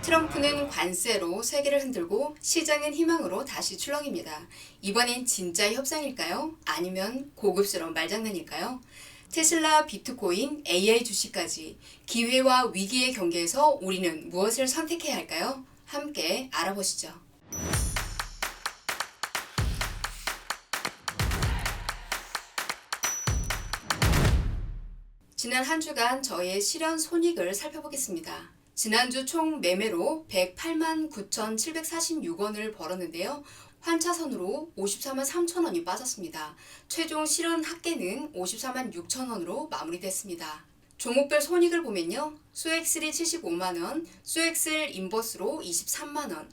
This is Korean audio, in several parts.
트럼프는 관세로 세계를 흔들고 시장은 희망으로 다시 출렁입니다. 이번엔 진짜 협상일까요? 아니면 고급스러운 말장난일까요? 테슬라, 비트코인, AI 주식까지 기회와 위기의 경계에서 우리는 무엇을 선택해야 할까요? 함께 알아보시죠. 지난 한 주간 저의 실현 손익을 살펴보겠습니다. 지난주 총 매매로 108만 9,746원을 벌었는데요. 환차선으로 54만 3천 원이 빠졌습니다. 최종 실현 합계는 54만 6천 원으로 마무리됐습니다. 종목별 손익을 보면요. 수엑슬이 75만 원, 수엑슬 인버스로 23만 원,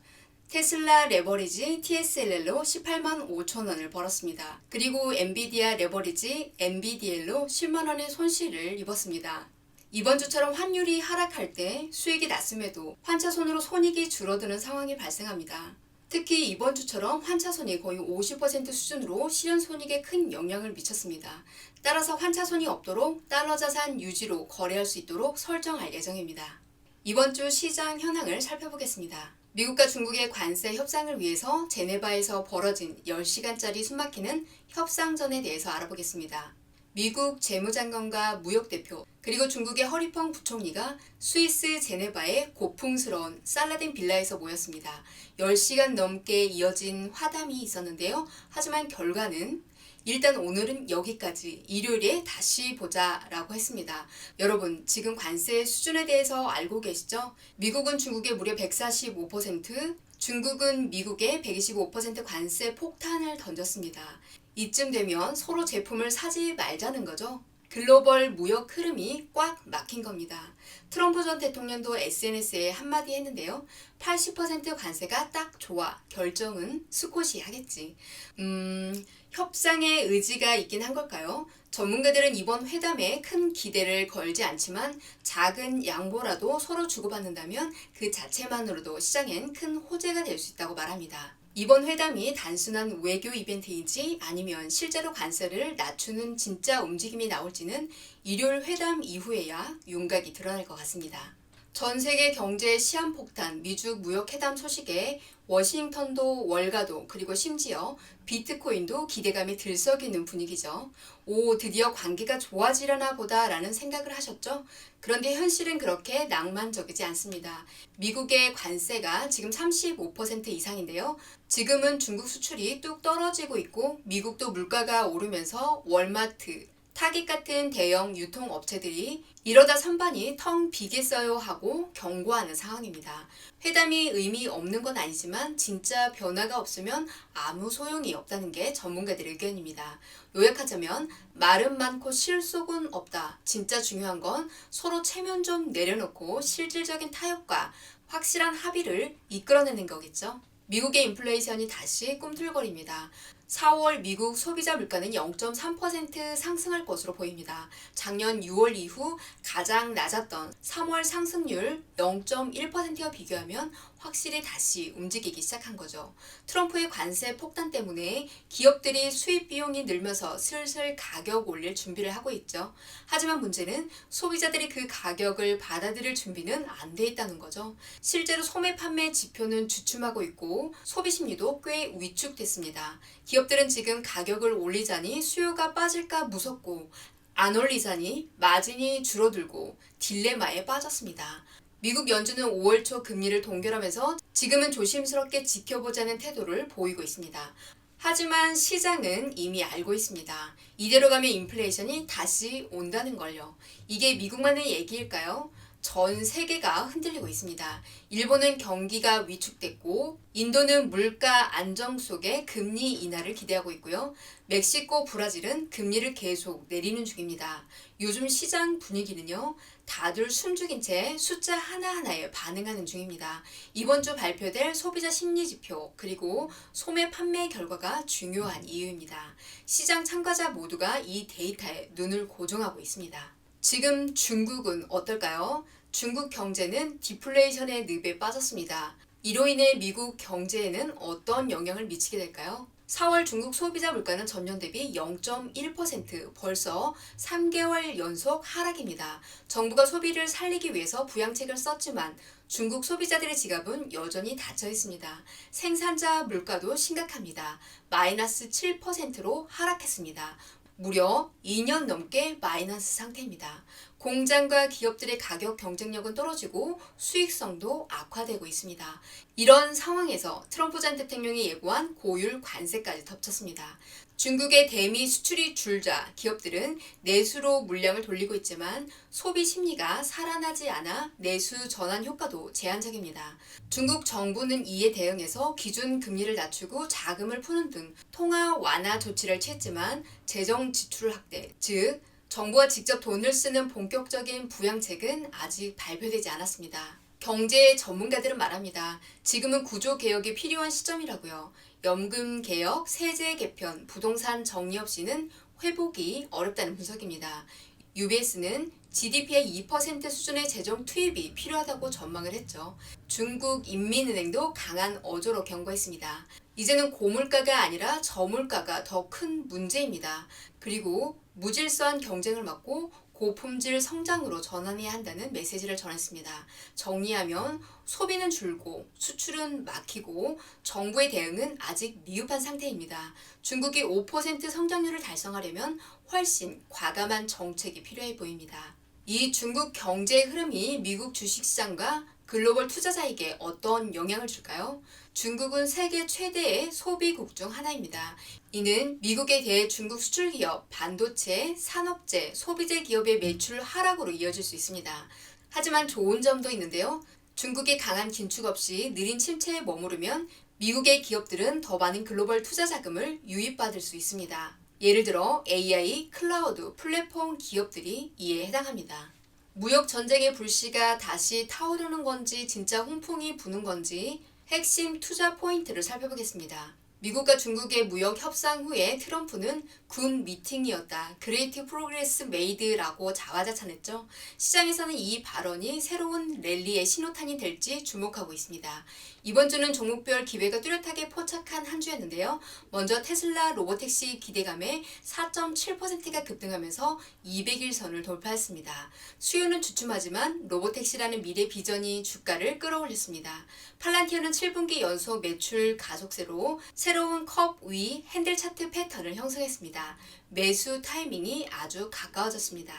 테슬라 레버리지 TSLL로 18만 5천 원을 벌었습니다. 그리고 엔비디아 레버리지 NVDL로 10만 원의 손실을 입었습니다. 이번 주처럼 환율이 하락할 때 수익이 났음에도 환차손으로 손익이 줄어드는 상황이 발생합니다. 특히 이번 주처럼 환차손이 거의 50% 수준으로 실현 손익에 큰 영향을 미쳤습니다. 따라서 환차손이 없도록 달러 자산 유지로 거래할 수 있도록 설정할 예정입니다. 이번 주 시장 현황을 살펴보겠습니다. 미국과 중국의 관세 협상을 위해서 제네바에서 벌어진 10시간짜리 숨막히는 협상전에 대해서 알아보겠습니다. 미국 재무장관과 무역대표 그리고 중국의 허리펑 부총리가 스위스 제네바의 고풍스러운 살라딘 빌라에서 모였습니다. 10시간 넘게 이어진 화담이 있었는데요. 하지만 결과는 일단 오늘은 여기까지, 일요일에 다시 보자라고 했습니다. 여러분, 지금 관세 수준에 대해서 알고 계시죠? 미국은 중국에 무려 145%, 중국은 미국에 125% 관세 폭탄을 던졌습니다. 이쯤 되면 서로 제품을 사지 말자는 거죠. 글로벌 무역 흐름이 꽉 막힌 겁니다. 트럼프 전 대통령도 SNS에 한마디 했는데요. 80% 관세가 딱 좋아. 결정은 스콧이 하겠지. 협상의 의지가 있긴 한 걸까요? 전문가들은 이번 회담에 큰 기대를 걸지 않지만 작은 양보라도 서로 주고받는다면 그 자체만으로도 시장엔 큰 호재가 될 수 있다고 말합니다. 이번 회담이 단순한 외교 이벤트인지 아니면 실제로 관세를 낮추는 진짜 움직임이 나올지는 일요일 회담 이후에야 윤곽이 드러날 것 같습니다. 전 세계 경제 시한폭탄 미중 무역 회담 소식에 워싱턴도 월가도 그리고 심지어 비트코인도 기대감이 들썩이는 분위기죠. 오, 드디어 관계가 좋아지려나 보다라는 생각을 하셨죠? 그런데 현실은 그렇게 낭만적이지 않습니다. 미국의 관세가 지금 35% 이상인데요. 지금은 중국 수출이 뚝 떨어지고 있고 미국도 물가가 오르면서 월마트, 타깃 같은 대형 유통업체들이 이러다 선반이 텅 비겠어요 하고 경고하는 상황입니다. 회담이 의미 없는 건 아니지만 진짜 변화가 없으면 아무 소용이 없다는 게 전문가들의 의견입니다. 요약하자면 말은 많고 실속은 없다. 진짜 중요한 건 서로 체면 좀 내려놓고 실질적인 타협과 확실한 합의를 이끌어내는 거겠죠. 미국의 인플레이션이 다시 꿈틀거립니다. 4월 미국 소비자 물가는 0.3% 상승할 것으로 보입니다. 작년 6월 이후 가장 낮았던 3월 상승률 0.1%와 비교하면 확실히 다시 움직이기 시작한 거죠. 트럼프의 관세 폭탄 때문에 기업들이 수입 비용이 늘면서 슬슬 가격 올릴 준비를 하고 있죠. 하지만 문제는 소비자들이 그 가격을 받아들일 준비는 안 돼 있다는 거죠. 실제로 소매 판매 지표는 주춤하고 있고 소비 심리도 꽤 위축됐습니다. 기업들은 지금 가격을 올리자니 수요가 빠질까 무섭고 안 올리자니 마진이 줄어들고 딜레마에 빠졌습니다. 미국 연준은 5월 초 금리를 동결하면서 지금은 조심스럽게 지켜보자는 태도를 보이고 있습니다. 하지만 시장은 이미 알고 있습니다. 이대로 가면 인플레이션이 다시 온다는 걸요. 이게 미국만의 얘기일까요? 전 세계가 흔들리고 있습니다. 일본은 경기가 위축됐고 인도는 물가 안정 속에 금리 인하를 기대하고 있고요. 멕시코, 브라질은 금리를 계속 내리는 중입니다. 요즘 시장 분위기는요. 다들 숨죽인 채 숫자 하나하나에 반응하는 중입니다. 이번 주 발표될 소비자 심리지표 그리고 소매 판매 결과가 중요한 이유입니다. 시장 참가자 모두가 이 데이터에 눈을 고정하고 있습니다. 지금 중국은 어떨까요? 중국 경제는 디플레이션의 늪에 빠졌습니다. 이로 인해 미국 경제에는 어떤 영향을 미치게 될까요? 4월 중국 소비자 물가는 전년 대비 0.1% 벌써 3개월 연속 하락입니다. 정부가 소비를 살리기 위해서 부양책을 썼지만 중국 소비자들의 지갑은 여전히 닫혀 있습니다. 생산자 물가도 심각합니다. 마이너스 7%로 하락했습니다. 무려 2년 넘게 마이너스 상태입니다. 공장과 기업들의 가격 경쟁력은 떨어지고 수익성도 악화되고 있습니다. 이런 상황에서 트럼프 전 대통령이 예고한 고율 관세까지 덮쳤습니다. 중국의 대미 수출이 줄자 기업들은 내수로 물량을 돌리고 있지만 소비 심리가 살아나지 않아 내수 전환 효과도 제한적입니다. 중국 정부는 이에 대응해서 기준 금리를 낮추고 자금을 푸는 등 통화 완화 조치를 취했지만 재정 지출 확대, 즉 정부가 직접 돈을 쓰는 본격적인 부양책은 아직 발표되지 않았습니다. 경제 전문가들은 말합니다. 지금은 구조 개혁이 필요한 시점이라고요. 연금 개혁, 세제 개편, 부동산 정리 없이는 회복이 어렵다는 분석입니다. UBS는 GDP의 2% 수준의 재정 투입이 필요하다고 전망을 했죠. 중국 인민은행도 강한 어조로 경고했습니다. 이제는 고물가가 아니라 저물가가 더 큰 문제입니다. 그리고 무질서한 경쟁을 막고 고품질 성장으로 전환해야 한다는 메시지를 전했습니다. 정리하면 소비는 줄고 수출은 막히고 정부의 대응은 아직 미흡한 상태입니다. 중국이 5% 성장률을 달성하려면 훨씬 과감한 정책이 필요해 보입니다. 이 중국 경제의 흐름이 미국 주식시장과 글로벌 투자자에게 어떤 영향을 줄까요? 중국은 세계 최대의 소비국 중 하나입니다. 이는 미국에 대해 중국 수출기업, 반도체, 산업재, 소비재 기업의 매출 하락으로 이어질 수 있습니다. 하지만 좋은 점도 있는데요. 중국이 강한 긴축 없이 느린 침체에 머무르면 미국의 기업들은 더 많은 글로벌 투자 자금을 유입받을 수 있습니다. 예를 들어 AI, 클라우드, 플랫폼 기업들이 이에 해당합니다. 무역 전쟁의 불씨가 다시 타오르는 건지 진짜 훈풍이 부는 건지 핵심 투자 포인트를 살펴보겠습니다. 미국과 중국의 무역 협상 후에 트럼프는 군 미팅이었다. 그레이트 프로그레스 메이드라고 자화자찬했죠. 시장에서는 이 발언이 새로운 랠리의 신호탄이 될지 주목하고 있습니다. 이번 주는 종목별 기회가 뚜렷하게 포착한 한 주였는데요. 먼저 테슬라 로보택시 기대감에 4.7%가 급등하면서 200일선을 돌파했습니다. 수요는 주춤하지만 로보택시라는 미래 비전이 주가를 끌어올렸습니다. 팔란티어는 7분기 연속 매출 가속세로 새로운 컵 위 핸들 차트 패턴을 형성했습니다. 매수 타이밍이 아주 가까워졌습니다.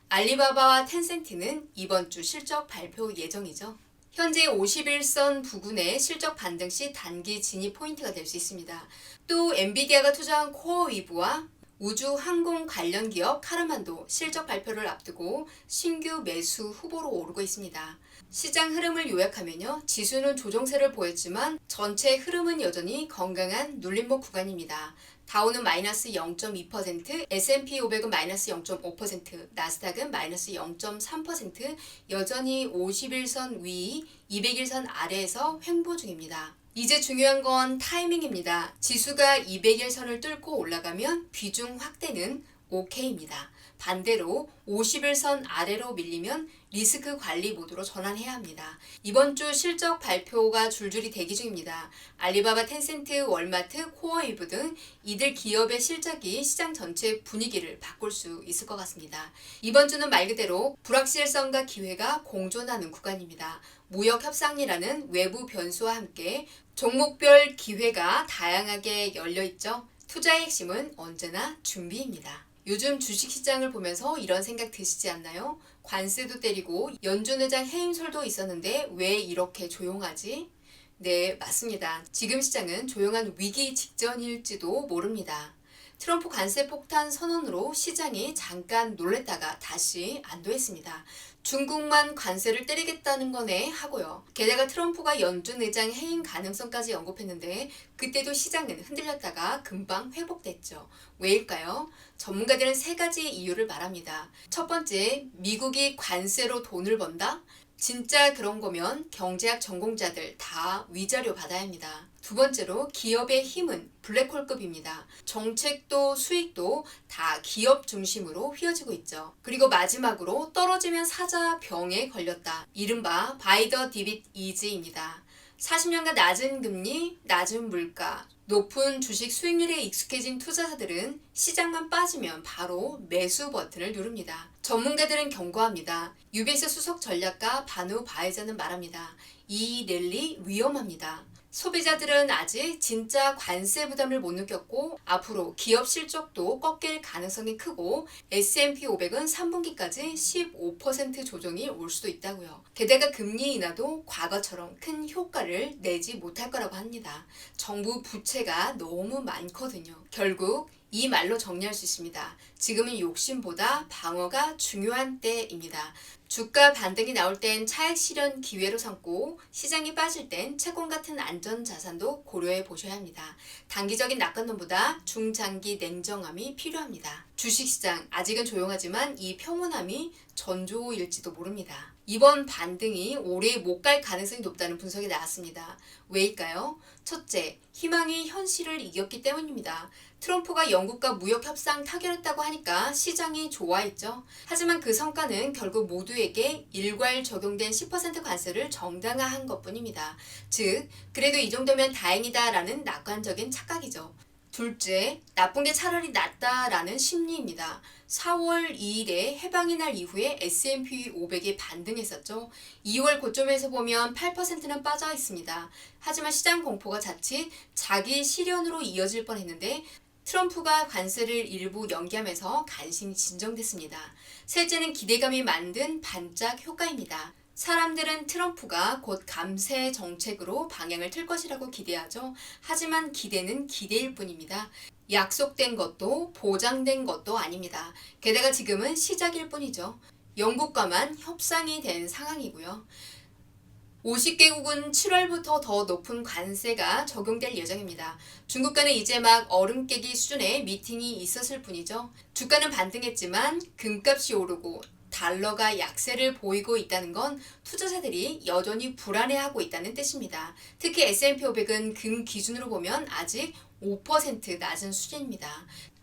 알리바바와 텐센트는 이번 주 실적 발표 예정이죠. 현재 51선 부근의 실적 반등 시 단기 진입 포인트가 될 수 있습니다. 또 엔비디아가 투자한 코어위브와 우주 항공 관련 기업 카르만도 실적 발표를 앞두고 신규 매수 후보로 오르고 있습니다. 시장 흐름을 요약하면요. 지수는 조정세를 보였지만 전체 흐름은 여전히 건강한 눌림목 구간입니다. 다우는 마이너스 0.2%, S&P 500은 마이너스 0.5%, 나스닥은 마이너스 0.3%, 여전히 51선 위, 200일선 아래에서 횡보 중입니다. 이제 중요한 건 타이밍입니다. 지수가 200일선을 뚫고 올라가면 비중 확대는 OK입니다. 반대로 50일선 아래로 밀리면 리스크 관리 모드로 전환해야 합니다. 이번 주 실적 발표가 줄줄이 대기 중입니다. 알리바바, 텐센트, 월마트, 코어이브 등 이들 기업의 실적이 시장 전체 분위기를 바꿀 수 있을 것 같습니다. 이번 주는 말 그대로 불확실성과 기회가 공존하는 구간입니다. 무역 협상이라는 외부 변수와 함께 종목별 기회가 다양하게 열려 있죠. 투자의 핵심은 언제나 준비입니다. 요즘 주식시장을 보면서 이런 생각 드시지 않나요? 관세도 때리고 연준 의장 해임설도 있었는데 왜 이렇게 조용하지? 네, 맞습니다. 지금 시장은 조용한 위기 직전일지도 모릅니다. 트럼프 관세 폭탄 선언으로 시장이 잠깐 놀랬다가 다시 안도했습니다. 중국만 관세를 때리겠다는 거네 하고요. 게다가 트럼프가 연준 의장 해임 가능성까지 언급했는데 그때도 시장은 흔들렸다가 금방 회복됐죠. 왜일까요? 전문가들은 세 가지 이유를 말합니다. 첫 번째, 미국이 관세로 돈을 번다? 진짜 그런 거면 경제학 전공자들 다 위자료 받아야 합니다. 두 번째로 기업의 힘은 블랙홀급입니다. 정책도 수익도 다 기업 중심으로 휘어지고 있죠. 그리고 마지막으로 떨어지면 사자 병에 걸렸다. 이른바 바이 더 디빗 이즈입니다. 40년간 낮은 금리, 낮은 물가, 높은 주식 수익률에 익숙해진 투자자들은 시장만 빠지면 바로 매수 버튼을 누릅니다. 전문가들은 경고합니다. UBS 수석 전략가 바누 바이자는 말합니다. 이 랠리 위험합니다. 소비자들은 아직 진짜 관세 부담을 못 느꼈고 앞으로 기업 실적도 꺾일 가능성이 크고 S&P 500은 3분기까지 15% 조정이 올 수도 있다고요. 게다가 금리 인하도 과거처럼 큰 효과를 내지 못할 거라고 합니다. 정부 부채가 너무 많거든요. 결국 이 말로 정리할 수 있습니다. 지금은 욕심보다 방어가 중요한 때입니다. 주가 반등이 나올 땐 차익 실현 기회로 삼고 시장이 빠질 땐 채권 같은 안전 자산도 고려해 보셔야 합니다. 단기적인 낙관론보다 중장기 냉정함이 필요합니다. 주식시장 아직은 조용하지만 이 평온함이 전조일지도 모릅니다. 이번 반등이 오래 못 갈 가능성이 높다는 분석이 나왔습니다. 왜일까요? 첫째, 희망이 현실을 이겼기 때문입니다. 트럼프가 영국과 무역 협상 타결했다고 하니까 시장이 좋아했죠. 하지만 그 성과는 결국 모두에게 일괄 적용된 10% 관세를 정당화한 것뿐입니다. 즉, 그래도 이 정도면 다행이다라는 낙관적인 착각이죠. 둘째, 나쁜 게 차라리 낫다라는 심리입니다. 4월 2일에 해방의 날 이후에 S&P 500이 반등했었죠. 2월 고점에서 보면 8%는 빠져 있습니다. 하지만 시장 공포가 자칫 자기 실현으로 이어질 뻔했는데 트럼프가 관세를 일부 연기하면서 간신히 진정됐습니다. 셋째는 기대감이 만든 반짝 효과입니다. 사람들은 트럼프가 곧 감세 정책으로 방향을 틀 것이라고 기대하죠. 하지만 기대는 기대일 뿐입니다. 약속된 것도 보장된 것도 아닙니다. 게다가 지금은 시작일 뿐이죠. 영국과만 협상이 된 상황이고요. 50개국은 7월부터 더 높은 관세가 적용될 예정입니다. 중국과는 이제 막 얼음 깨기 수준의 미팅이 있었을 뿐이죠. 주가는 반등했지만 금값이 오르고 달러가 약세를 보이고 있다는 건 투자자들이 여전히 불안해하고 있다는 뜻입니다. 특히 S&P 500은 금 기준으로 보면 아직 5% 낮은 수준입니다.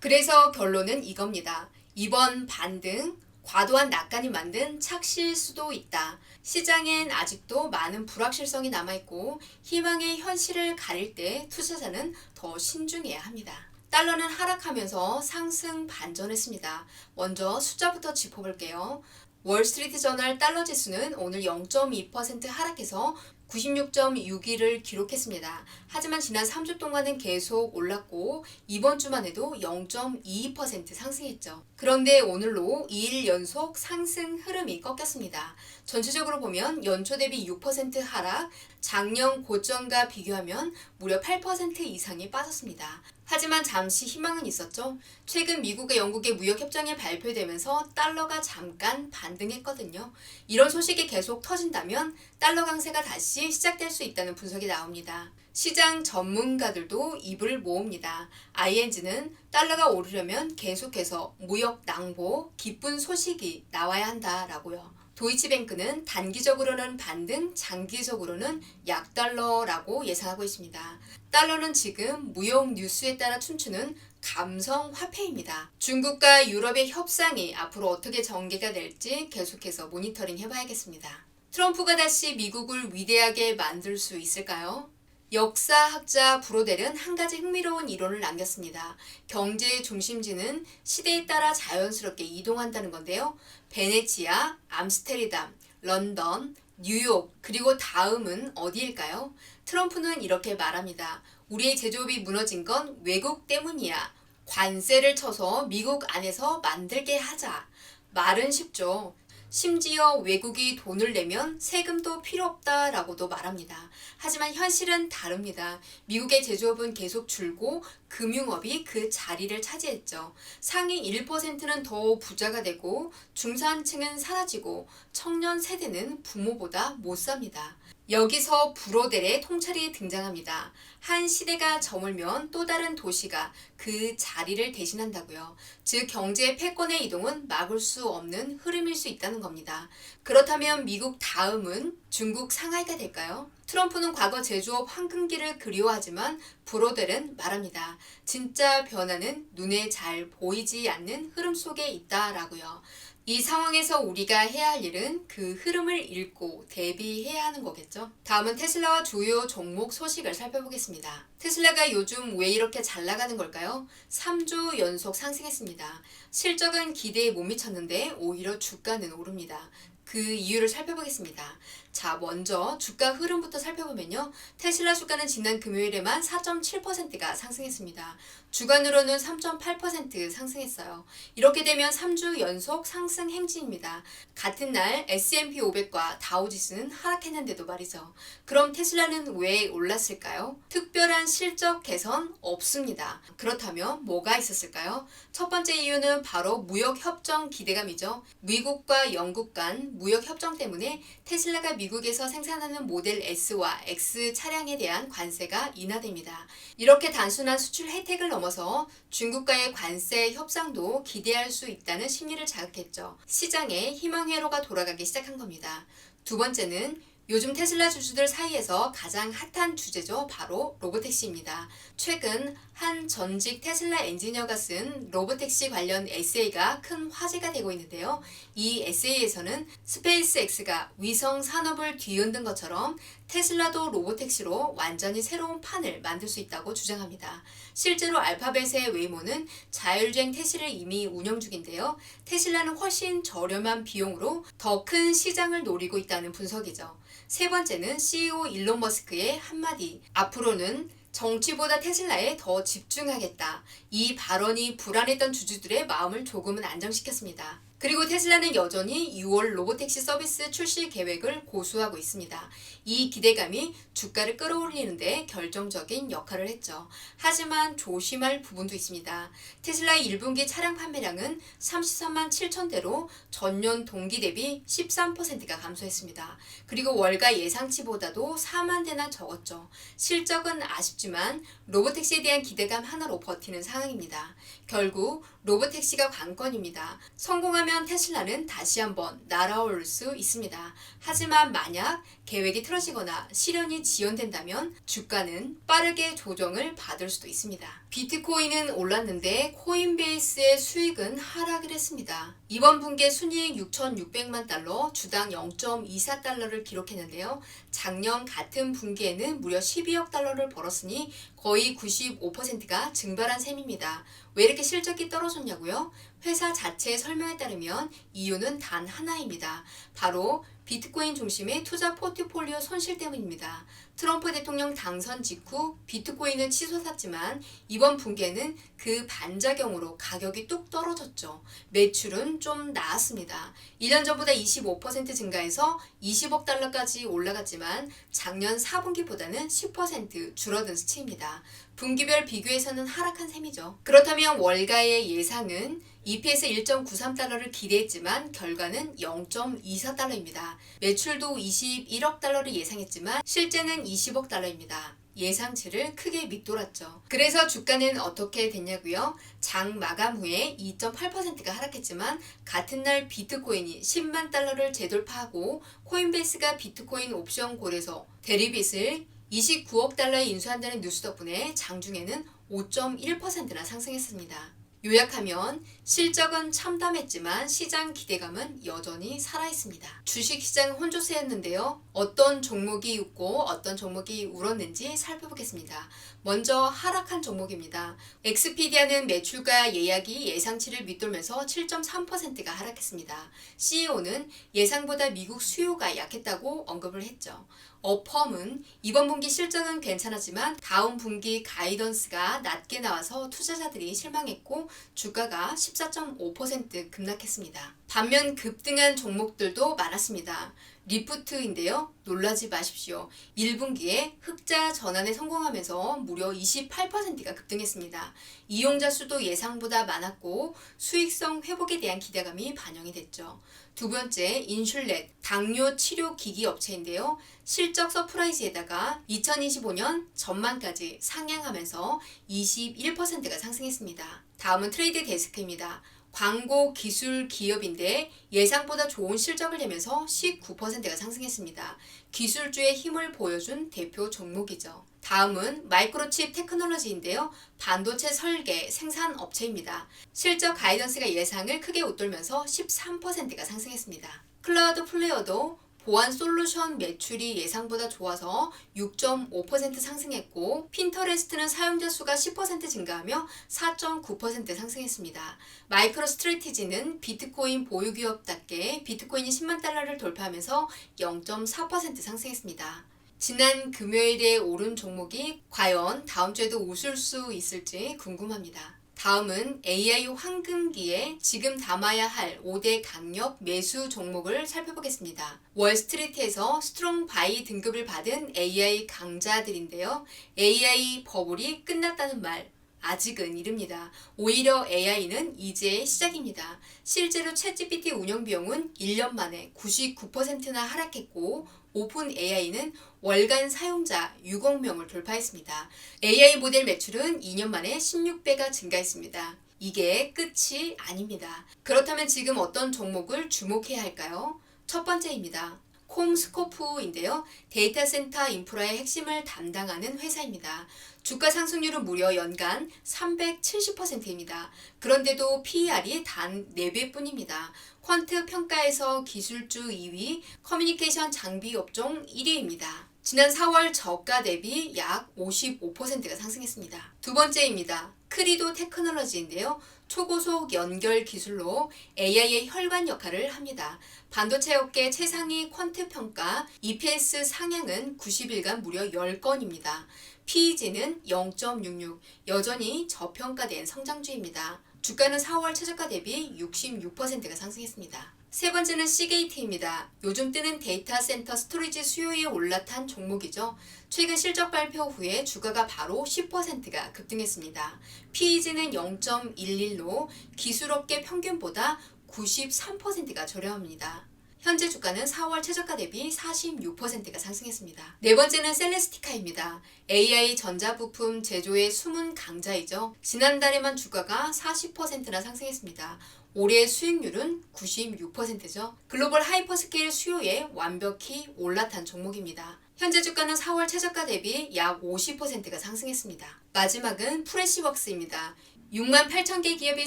그래서 결론은 이겁니다. 이번 반등, 과도한 낙관이 만든 착시일 수도 있다. 시장엔 아직도 많은 불확실성이 남아있고 희망의 현실을 가릴 때 투자자는 더 신중해야 합니다. 달러는 하락하면서 상승 반전했습니다. 먼저 숫자부터 짚어볼게요. 월스트리트 저널 달러 지수는 오늘 0.2% 하락해서 96.6을 기록했습니다. 하지만 지난 3주 동안은 계속 올랐고 이번 주만 해도 0.22% 상승했죠. 그런데 오늘로 2일 연속 상승 흐름이 꺾였습니다. 전체적으로 보면 연초 대비 6% 하락, 작년 고점과 비교하면 무려 8% 이상이 빠졌습니다. 하지만 잠시 희망은 있었죠. 최근 미국과 영국의 무역 협정이 발표되면서 달러가 잠깐 반등했거든요. 이런 소식이 계속 터진다면 달러 강세가 다시 시작될 수 있다는 분석이 나옵니다. 시장 전문가들도 입을 모읍니다. ING는 달러가 오르려면 계속해서 무역 낭보, 기쁜 소식이 나와야 한다라고요. 도이치뱅크는 단기적으로는 반등, 장기적으로는 약달러라고 예상하고 있습니다. 달러는 지금 무역 뉴스에 따라 춤추는 감성 화폐입니다. 중국과 유럽의 협상이 앞으로 어떻게 전개가 될지 계속해서 모니터링 해봐야겠습니다. 트럼프가 다시 미국을 위대하게 만들 수 있을까요? 역사학자 브로델은 한 가지 흥미로운 이론을 남겼습니다. 경제의 중심지는 시대에 따라 자연스럽게 이동한다는 건데요. 베네치아, 암스테르담, 런던, 뉴욕, 그리고 다음은 어디일까요? 트럼프는 이렇게 말합니다. 우리의 제조업이 무너진 건 외국 때문이야. 관세를 쳐서 미국 안에서 만들게 하자. 말은 쉽죠. 심지어 외국이 돈을 내면 세금도 필요 없다라고도 말합니다. 하지만 현실은 다릅니다. 미국의 제조업은 계속 줄고 금융업이 그 자리를 차지했죠. 상위 1%는 더 부자가 되고 중산층은 사라지고 청년 세대는 부모보다 못 삽니다. 여기서 브로델의 통찰이 등장합니다. 한 시대가 저물면 또 다른 도시가 그 자리를 대신한다고요. 즉 경제의 패권의 이동은 막을 수 없는 흐름일 수 있다는 겁니다. 그렇다면 미국 다음은 중국 상하이가 될까요? 트럼프는 과거 제조업 황금기를 그리워하지만 브로델은 말합니다. 진짜 변화는 눈에 잘 보이지 않는 흐름 속에 있다라고요. 이 상황에서 우리가 해야 할 일은 그 흐름을 읽고 대비해야 하는 거겠죠. 다음은 테슬라와 주요 종목 소식을 살펴보겠습니다. 테슬라가 요즘 왜 이렇게 잘 나가는 걸까요? 3주 연속 상승했습니다. 실적은 기대에 못 미쳤는데 오히려 주가는 오릅니다. 그 이유를 살펴보겠습니다. 자, 먼저 주가 흐름부터 살펴보면요. 테슬라 주가는 지난 금요일에만 4.7%가 상승했습니다. 주간으로는 3.8% 상승했어요. 이렇게 되면 3주 연속 상승 행진입니다. 같은 날 S&P 500과 다우지수는 하락했는데도 말이죠. 그럼 테슬라는 왜 올랐을까요? 특별한 실적 개선 없습니다. 그렇다면 뭐가 있었을까요? 첫 번째 이유는 바로 무역협정 기대감이죠. 미국과 영국 간 무역협정 때문에 테슬라가 미국에서 생산하는 모델 S와 X 차량에 대한 관세가 인하됩니다. 이렇게 단순한 수출 혜택을 넘어서 중국과의 관세 협상도 기대할 수 있다는 심리를 자극했죠. 시장에 희망 회로가 돌아가기 시작한 겁니다. 두 번째는 요즘 테슬라 주주들 사이에서 가장 핫한 주제죠. 바로 로보택시입니다. 최근 한 전직 테슬라 엔지니어가 쓴 로보택시 관련 에세이가 큰 화제가 되고 있는데요. 이 에세이에서는 스페이스X가 위성 산업을 뒤흔든 것처럼 테슬라도 로보택시로 완전히 새로운 판을 만들 수 있다고 주장합니다. 실제로 알파벳의 웨이모는 자율주행 택시를 이미 운영 중인데요. 테슬라는 훨씬 저렴한 비용으로 더 큰 시장을 노리고 있다는 분석이죠. 세 번째는 CEO 일론 머스크의 한마디. 앞으로는 정치보다 테슬라에 더 집중하겠다. 이 발언이 불안했던 주주들의 마음을 조금은 안정시켰습니다. 그리고 테슬라는 여전히 6월 로보택시 서비스 출시 계획을 고수하고 있습니다. 이 기대감이 주가를 끌어올리는데 결정적인 역할을 했죠. 하지만 조심할 부분도 있습니다. 테슬라의 1분기 차량 판매량은 33만 7천 대로 전년 동기 대비 13%가 감소했습니다. 그리고 월가 예상치보다도 4만 대나 적었죠. 실적은 아쉽지만 로보택시에 대한 기대감 하나로 버티는 상황입니다. 결국 로보택시가 관건입니다. 성공하면 테슬라는 다시 한번 날아올 수 있습니다. 하지만 만약 계획이 틀어지거나 실현이 지연된다면 주가는 빠르게 조정을 받을 수도 있습니다. 비트코인은 올랐는데 코인베이스의 수익은 하락을 했습니다. 이번 분기에 순이익 6,600만 달러, 주당 0.24달러를 기록했는데요. 작년 같은 분기에는 무려 12억 달러를 벌었으니 거의 95%가 증발한 셈입니다. 왜 이렇게 실적이 떨어졌냐고요? 회사 자체의 설명에 따르면 이유는 단 하나입니다. 바로 비트코인 중심의 투자 포트폴리오 손실 때문입니다. 트럼프 대통령 당선 직후 비트코인은 치솟았지만 이번 분기에는 그 반작용으로 가격이 뚝 떨어졌죠. 매출은 좀 나았습니다. 1년 전보다 25% 증가해서 20억 달러까지 올라갔지만 작년 4분기보다는 10% 줄어든 수치입니다. 분기별 비교에서는 하락한 셈이죠. 그렇다면 월가의 예상은 EPS 1.93달러를 기대했지만 결과는 0.24달러입니다. 매출도 21억 달러를 예상했지만 실제는 20억 달러입니다. 예상치를 크게 밑돌았죠. 그래서 주가는 어떻게 됐냐고요? 장 마감 후에 2.8%가 하락했지만 같은 날 비트코인이 10만 달러를 재돌파하고 코인베이스가 비트코인 옵션 골에서 대리빚을 29억 달러에 인수한다는 뉴스 덕분에 장중에는 5.1%나 상승했습니다. 요약하면 실적은 참담했지만 시장 기대감은 여전히 살아있습니다. 주식시장 혼조세였는데요. 어떤 종목이 웃고 어떤 종목이 울었는지 살펴보겠습니다. 먼저 하락한 종목입니다. 엑스피디아는 매출과 예약이 예상치를 밑돌면서 7.3%가 하락했습니다. CEO는 예상보다 미국 수요가 약했다고 언급을 했죠. 어펌은 이번 분기 실적은 괜찮았지만 다음 분기 가이던스가 낮게 나와서 투자자들이 실망했고 주가가 14.5% 급락했습니다. 반면 급등한 종목들도 많았습니다. 리프트인데요. 놀라지 마십시오. 1분기에 흑자 전환에 성공하면서 무려 28%가 급등했습니다. 이용자 수도 예상보다 많았고 수익성 회복에 대한 기대감이 반영이 됐죠. 두 번째, 인슐렛, 당뇨 치료 기기 업체인데요. 실적 서프라이즈에다가 2025년 전망까지 상향하면서 21%가 상승했습니다. 다음은 트레이드 데스크입니다. 광고 기술 기업인데 예상보다 좋은 실적을 내면서 19%가 상승했습니다. 기술주의 힘을 보여준 대표 종목이죠. 다음은 마이크로칩 테크놀로지인데요. 반도체 설계, 생산 업체입니다. 실적 가이던스가 예상을 크게 웃돌면서 13%가 상승했습니다. 클라우드 플레이어도 보안 솔루션 매출이 예상보다 좋아서 6.5% 상승했고, 핀터레스트는 사용자 수가 10% 증가하며 4.9% 상승했습니다. 마이크로 스트래티지는 비트코인 보유 기업답게 비트코인이 10만 달러를 돌파하면서 0.4% 상승했습니다. 지난 금요일에 오른 종목이 과연 다음 주에도 웃을 수 있을지 궁금합니다. 다음은 AI 황금기에 지금 담아야 할 5대 강력 매수 종목을 살펴보겠습니다. 월스트리트에서 스트롱 바이 등급을 받은 AI 강자들인데요. AI 버블이 끝났다는 말 아직은 이릅니다. 오히려 AI는 이제 시작입니다. 실제로 챗GPT 운영 비용은 1년 만에 99%나 하락했고, 오픈 AI는 월간 사용자 6억 명을 돌파했습니다. AI 모델 매출은 2년 만에 16배가 증가했습니다. 이게 끝이 아닙니다. 그렇다면 지금 어떤 종목을 주목해야 할까요? 첫 번째입니다. 콤스코프인데요. 데이터 센터 인프라의 핵심을 담당하는 회사입니다. 주가 상승률은 무려 연간 370%입니다. 그런데도 PER이 단 4배뿐입니다. 퀀트 평가에서 기술주 2위, 커뮤니케이션 장비 업종 1위입니다. 지난 4월 저가 대비 약 55%가 상승했습니다. 두 번째입니다. 크리도 테크놀로지인데요. 초고속 연결 기술로 AI의 혈관 역할을 합니다. 반도체 업계 최상위 퀀트 평가, EPS 상향은 90일간 무려 10건입니다. PEG는 0.66, 여전히 저평가된 성장주입니다. 주가는 4월 최저가 대비 66%가 상승했습니다. 세 번째는 시게이트입니다. 요즘 뜨는 데이터 센터 스토리지 수요에 올라탄 종목이죠. 최근 실적 발표 후에 주가가 바로 10%가 급등했습니다. PEG는 0.11로 기술업계 평균보다 93%가 저렴합니다. 현재 주가는 4월 최저가 대비 46%가 상승했습니다. 네 번째는 셀레스티카입니다. AI 전자부품 제조의 숨은 강자이죠. 지난달에만 주가가 40%나 상승했습니다. 올해 수익률은 96%죠. 글로벌 하이퍼스케일 수요에 완벽히 올라탄 종목입니다. 현재 주가는 4월 최저가 대비 약 50%가 상승했습니다. 마지막은 프레시웍스입니다. 6만 8천 개 기업이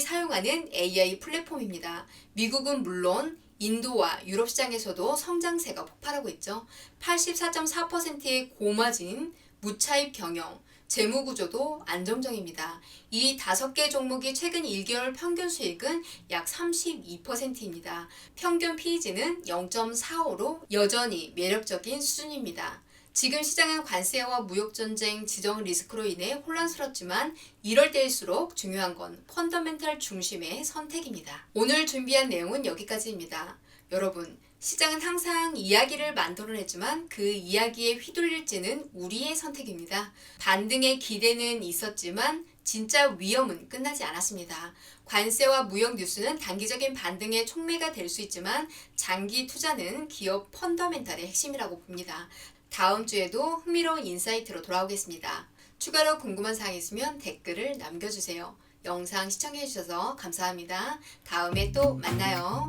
사용하는 AI 플랫폼입니다. 미국은 물론 인도와 유럽 시장에서도 성장세가 폭발하고 있죠. 84.4%의 고마진, 무차입 경영, 재무구조도 안정적입니다. 이 5개 종목이 최근 1개월 평균 수익은 약 32%입니다. 평균 PEG는 0.45로 여전히 매력적인 수준입니다. 지금 시장은 관세와 무역전쟁, 지정 리스크로 인해 혼란스럽지만 이럴 때일수록 중요한 건 펀더멘탈 중심의 선택입니다. 오늘 준비한 내용은 여기까지입니다. 여러분, 시장은 항상 이야기를 만들어내지만 그 이야기에 휘둘릴지는 우리의 선택입니다. 반등의 기대는 있었지만 진짜 위험은 끝나지 않았습니다. 관세와 무역 뉴스는 단기적인 반등의 촉매가 될 수 있지만 장기 투자는 기업 펀더멘탈의 핵심이라고 봅니다. 다음 주에도 흥미로운 인사이트로 돌아오겠습니다. 추가로 궁금한 사항 있으면 댓글을 남겨주세요. 영상 시청해주셔서 감사합니다. 다음에 또 만나요.